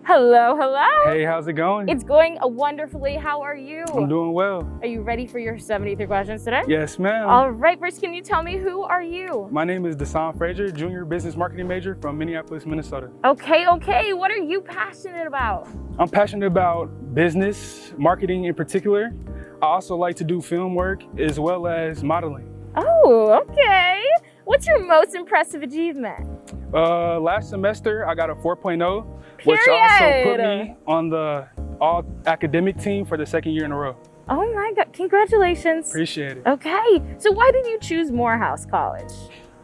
Hello, hello. Hey, how's it going? It's going wonderfully. How are you? I'm doing well. Are you ready for your 73 questions today? Yes, ma'am. All right, first, can you tell me who are you? My name is Deshaun Frazier, junior business marketing major from Minneapolis, Minnesota. Okay. What are you passionate about? I'm passionate about business, marketing in particular. I also like to do film work as well as modeling. Oh, okay. What's your most impressive achievement? Last semester, I got a 4.0, which also put me on the all academic team for the second year in a row. Oh my God, congratulations. Appreciate it. Okay, so why did you choose Morehouse College?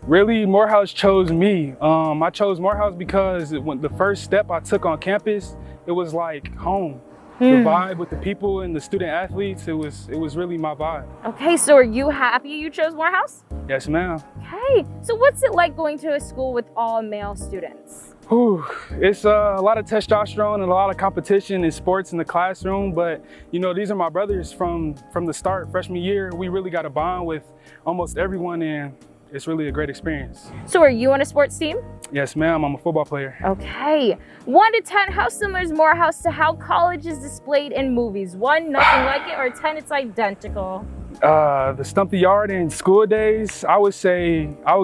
Really, Morehouse chose me. I chose Morehouse because when the first step I took on campus, it was like home. The vibe with the people and the student athletes, it was really my vibe. Okay, so are you happy you chose Morehouse? Yes, ma'am. Okay, so what's it like going to a school with all male students? Whew. It's a lot of testosterone and a lot of competition in sports in the classroom, but you know, these are my brothers from the start. Freshman year, we really got a bond with almost everyone, and it's really a great experience. So are you on a sports team? Yes, ma'am. I'm a football player. Okay. 1 to 10, how similar is Morehouse to how college is displayed in movies? 1, nothing like it, or 10, it's identical? The Stump the Yard and School Days, I would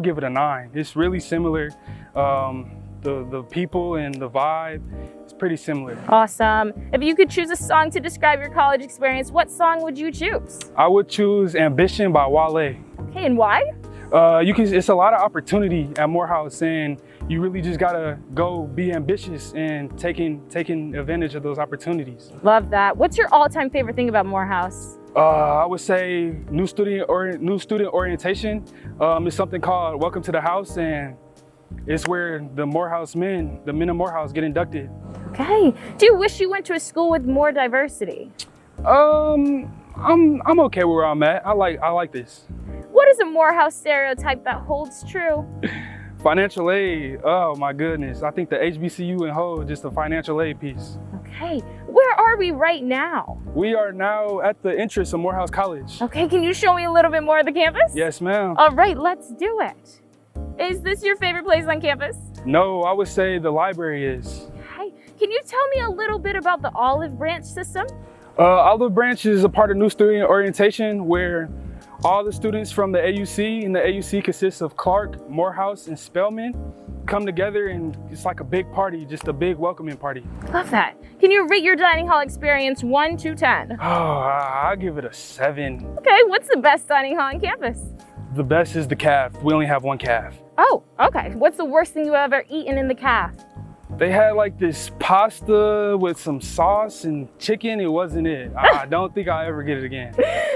give it a 9. It's really similar. The people and the vibe, it's pretty similar. Awesome. If you could choose a song to describe your college experience, what song would you choose? I would choose Ambition by Wale. Okay, and why? It's a lot of opportunity at Morehouse, and you really just gotta go be ambitious and taking advantage of those opportunities. Love that. What's your all-time favorite thing about Morehouse? I would say new student orientation. It's something called Welcome to the House, and it's where the men of Morehouse get inducted. Okay. Do you wish you went to a school with more diversity? I'm okay where I'm at. I like this. What is a Morehouse stereotype that holds true? Financial aid, oh my goodness. I think the HBCU and whole, just the financial aid piece. Okay, where are we right now? We are now at the entrance of Morehouse College. Okay, can you show me a little bit more of the campus? Yes, ma'am. All right, let's do it. Is this your favorite place on campus? No, I would say the library is. Okay, can you tell me a little bit about the Olive Branch system? Olive Branch is a part of new student orientation where all the students from the AUC, and the AUC consists of Clark, Morehouse, and Spelman, come together, and it's like a big party, just a big welcoming party. Love that. Can you rate your dining hall experience 1 to 10? Oh, I'll give it a 7. Okay, what's the best dining hall on campus? The best is the 𝐋𝐄𝐄. We only have one 𝐋𝐄𝐄. Oh, okay. What's the worst thing you've ever eaten in the 𝐋𝐄𝐄? They had like this pasta with some sauce and chicken. It wasn't it. I don't think I'll ever get it again.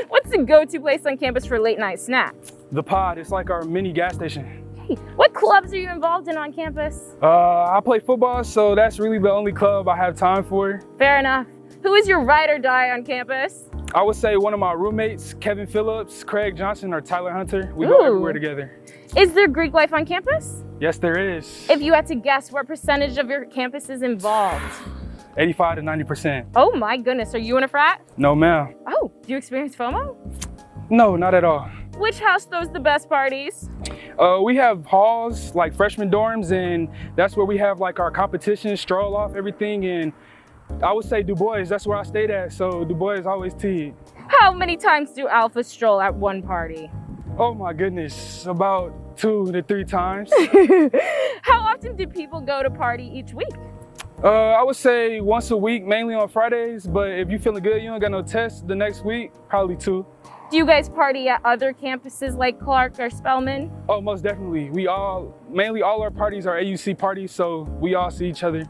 What's the go-to place on campus for late night snacks? The Pod, it's like our mini gas station. Hey, what clubs are you involved in on campus? I play football, so that's really the only club I have time for. Fair enough. Who is your ride or die on campus? I would say one of my roommates, Kevin Phillips, Craig Johnson, or Tyler Hunter. We go everywhere together. Is there Greek life on campus? Yes, there is. If you had to guess, what percentage of your campus is involved? 85 to 90%. Oh my goodness, are you in a frat? No, ma'am. Oh, do you experience FOMO? No, not at all. Which house throws the best parties? We have halls, like freshman dorms, and that's where we have like our competition, stroll off, everything, and I would say Du Bois, that's where I stayed at, so Du Bois always teed. How many times do alphas stroll at one party? Oh my goodness, about 2 to 3 times. How often do people go to party each week? I would say once a week, mainly on Fridays, but if you're feeling good, you don't got no tests the next week, probably 2. Do you guys party at other campuses like Clark or Spelman? Oh, most definitely. Mainly all our parties are AUC parties, so we all see each other.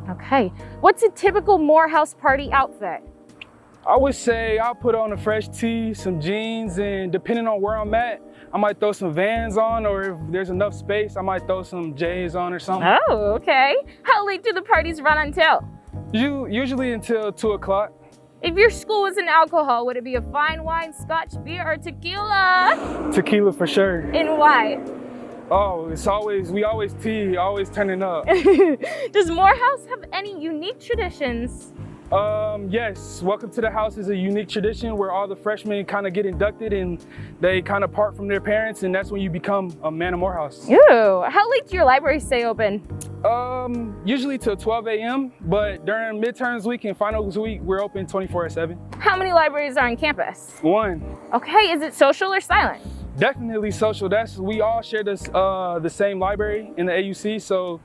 Okay, what's a typical Morehouse party outfit? I would say I'll put on a fresh tee, some jeans, and depending on where I'm at, I might throw some Vans on, or if there's enough space, I might throw some J's on or something. Oh, okay. How late do the parties run until? Usually until 2 o'clock. If your school was in alcohol, would it be a fine wine, scotch, beer, or tequila? Tequila for sure. And why? Oh, we always tea, always turning up. Does Morehouse have any unique traditions? Yes, Welcome to the House is a unique tradition where all the freshmen kind of get inducted and they kind of part from their parents, and that's when you become a man of Morehouse. Ooh, how late do your library stay open? Usually till 12 a.m., but during midterms week and finals week, we're open 24/7. How many libraries are on campus? One. Okay, is it social or silent? Definitely social. We all share this the same library in the AUC, so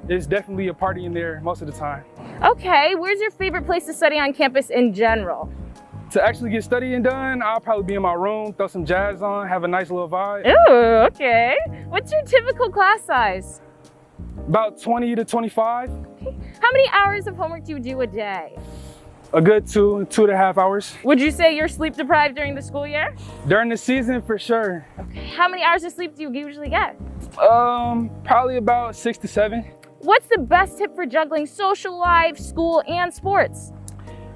it's definitely a party in there most of the time. Okay, where's your favorite place to study on campus in general? To actually get studying done, I'll probably be in my room, throw some jazz on, have a nice little vibe. Ooh, okay. What's your typical class size? About 20 to 25. Okay. How many hours of homework do you do a day? A good 2.5 hours. Would you say you're sleep deprived during the school year? During the season, for sure. Okay. How many hours of sleep do you usually get? Probably about 6 to 7. What's the best tip for juggling social life, school, and sports?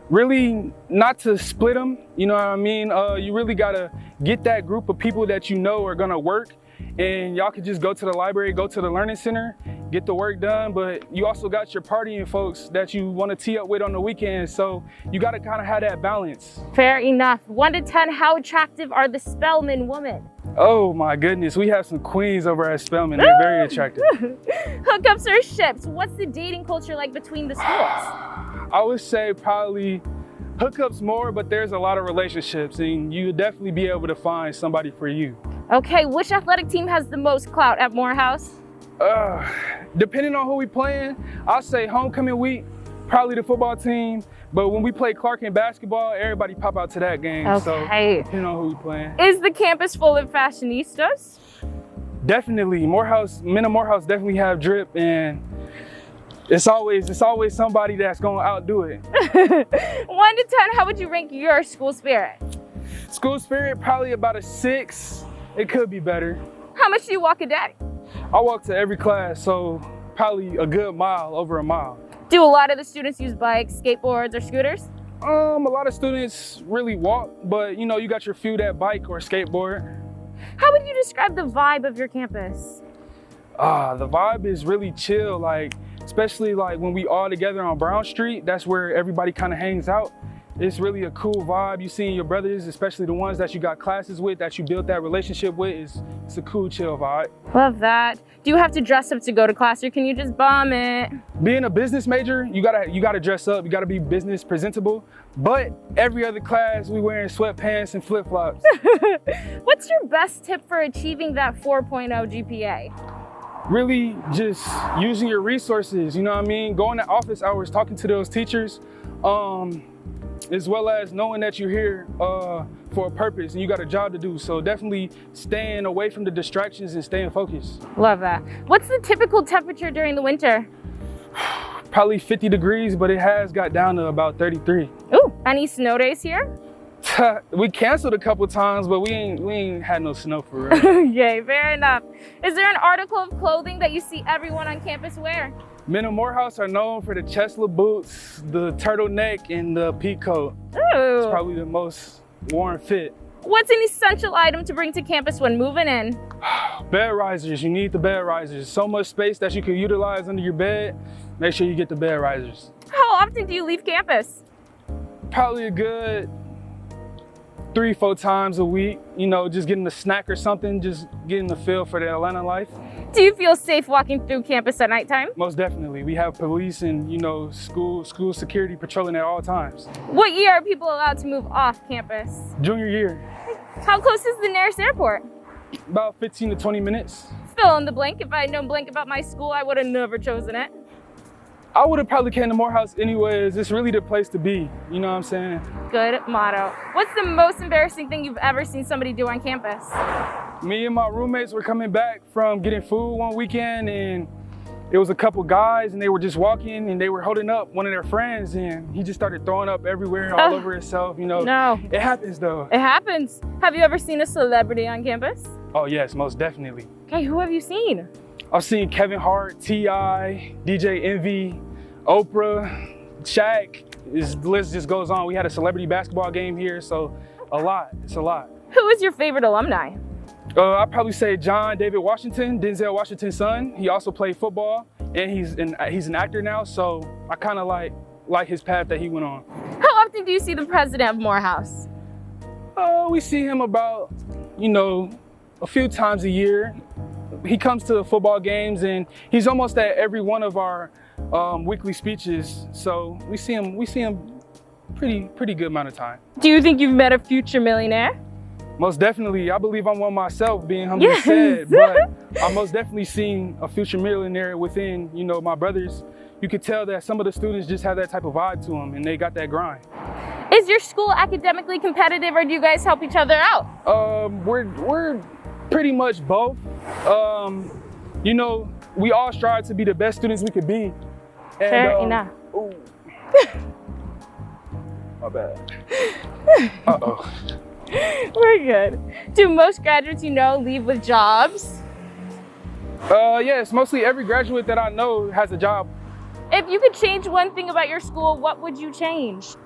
Really not to split them, you know what I mean? You really gotta get that group of people that you know are gonna work, and y'all could just go to the library, go to the learning center, get the work done, but you also got your partying folks that you wanna tee up with on the weekends, so you gotta kinda have that balance. Fair enough. 1 to 10, how attractive are the Spelman women? Oh my goodness, we have some queens over at Spelman. They're very attractive. Hookups or ships? What's the dating culture like between the schools? I would say probably hookups more, but there's a lot of relationships, and you'll definitely be able to find somebody for you. Okay, which athletic team has the most clout at Morehouse? Depending on who we playing, I'll say homecoming week, probably the football team. But when we play Clark in basketball, everybody pop out to that game. Okay. So depending on who we playing. Is the campus full of fashionistas? Definitely, men of Morehouse definitely have drip, and it's always somebody that's gonna outdo it. 1 to 10, how would you rank your school spirit? School spirit, probably about a 6. It could be better. How much do you walk a day? I walk to every class, so probably a good mile, over a mile. Do a lot of the students use bikes, skateboards, or scooters? A lot of students really walk, but you know, you got your few that bike or skateboard. How would you describe the vibe of your campus? The vibe is really chill, especially when we all together on Brown Street, that's where everybody kind of hangs out. It's really a cool vibe. You seeing your brothers, especially the ones that you got classes with, that you built that relationship with, it's a cool, chill vibe. Love that. Do you have to dress up to go to class, or can you just bomb it? Being a business major, you gotta dress up, you gotta be business presentable. But every other class, we wearing sweatpants and flip-flops. What's your best tip for achieving that 4.0 GPA? Really just using your resources, you know what I mean? Going to office hours, talking to those teachers, as well as knowing that you're here for a purpose and you got a job to do. So definitely staying away from the distractions and staying focused. Love that. What's the typical temperature during the winter? Probably 50 degrees, but it has got down to about 33. Ooh, any snow days here? We canceled a couple times, but we ain't had no snow for real. Yay, fair enough. Is there an article of clothing that you see everyone on campus wear? Men of Morehouse are known for the chestlet boots, the turtleneck, and the peak coat. Ooh. It's probably the most worn fit. What's an essential item to bring to campus when moving in? Bed risers, you need the bed risers. So much space that you can utilize under your bed. Make sure you get the bed risers. How often do you leave campus? Probably a good 3-4 times a week, you know, just getting a snack or something, just getting the feel for the Atlanta life. Do you feel safe walking through campus at nighttime? Most definitely. We have police and, you know, school security patrolling at all times. What year are people allowed to move off campus? Junior year. How close is the nearest airport? About 15 to 20 minutes. Fill in the blank. If I had known blank about my school, I would have never chosen it. I would have probably came to Morehouse anyways. It's really the place to be. You know what I'm saying? Good motto. What's the most embarrassing thing you've ever seen somebody do on campus? Me and my roommates were coming back from getting food one weekend, and it was a couple guys, and they were just walking, and they were holding up one of their friends, and he just started throwing up everywhere, all over himself. You know, no. It happens though. It happens. Have you ever seen a celebrity on campus? Oh yes, most definitely. Okay, who have you seen? I've seen Kevin Hart, T.I., DJ Envy, Oprah, Shaq. The list just goes on. We had a celebrity basketball game here, so a lot. It's a lot. Who is your favorite alumni? I'd probably say John David Washington, Denzel Washington's son. He also played football, and he's an actor now, so I kind of like his path that he went on. How often do you see the president of Morehouse? We see him about, you know, a few times a year. He comes to the football games and he's almost at every one of our weekly speeches. So we see him pretty good amount of time. Do you think you've met a future millionaire? Most definitely. I believe I'm one myself, being humbly said, but I'm most definitely seen a future millionaire within, you know, my brothers. You could tell that some of the students just have that type of vibe to them and they got that grind. Is your school academically competitive or do you guys help each other out? We're pretty much both. You know, we all strive to be the best students we could be. And, Fair enough. Ooh. My bad. Uh-oh. We're good. Do most graduates you know leave with jobs? Yes, mostly every graduate that I know has a job. If you could change one thing about your school, what would you change?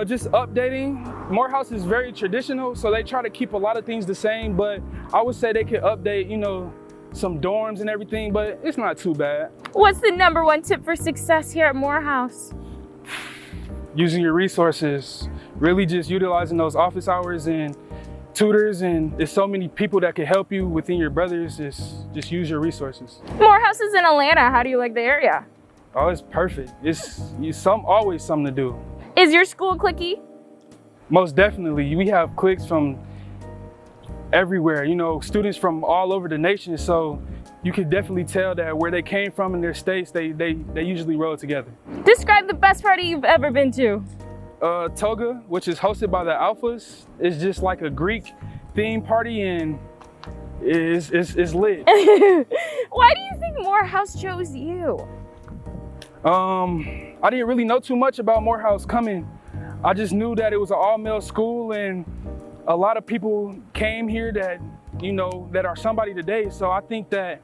Just updating. Morehouse is very traditional, so they try to keep a lot of things the same, but I would say they could update, you know, some dorms and everything, but it's not too bad. What's the #1 tip for success here at Morehouse? Using your resources, really just utilizing those office hours and tutors, and there's so many people that can help you within your brothers. Just use your resources. Morehouse is in Atlanta. How do you like the area? Oh, it's perfect. It's always something to do. Is your school cliquey? Most definitely. We have cliques from everywhere, you know, students from all over the nation. So you can definitely tell that where they came from in their states, they usually roll together. Describe the best party you've ever been to. Toga, which is hosted by the Alphas, is just like a Greek theme party and it's lit. Why do you think Morehouse chose you? I didn't really know too much about Morehouse coming. I just knew that it was an all-male school and a lot of people came here that, you know, that are somebody today. So I think that,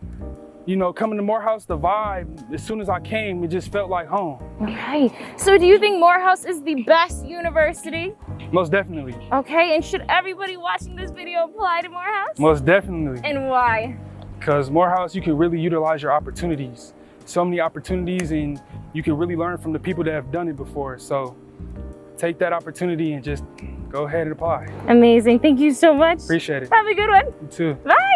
you know, coming to Morehouse, the vibe, as soon as I came, it just felt like home. Okay, so do you think Morehouse is the best university? Most definitely. Okay, and should everybody watching this video apply to Morehouse? Most definitely. And why? Because Morehouse, you can really utilize your opportunities. So many opportunities, and you can really learn from the people that have done it before. So take that opportunity and just go ahead and apply. Amazing, thank you so much. Appreciate it. Have a good one. You too. Bye.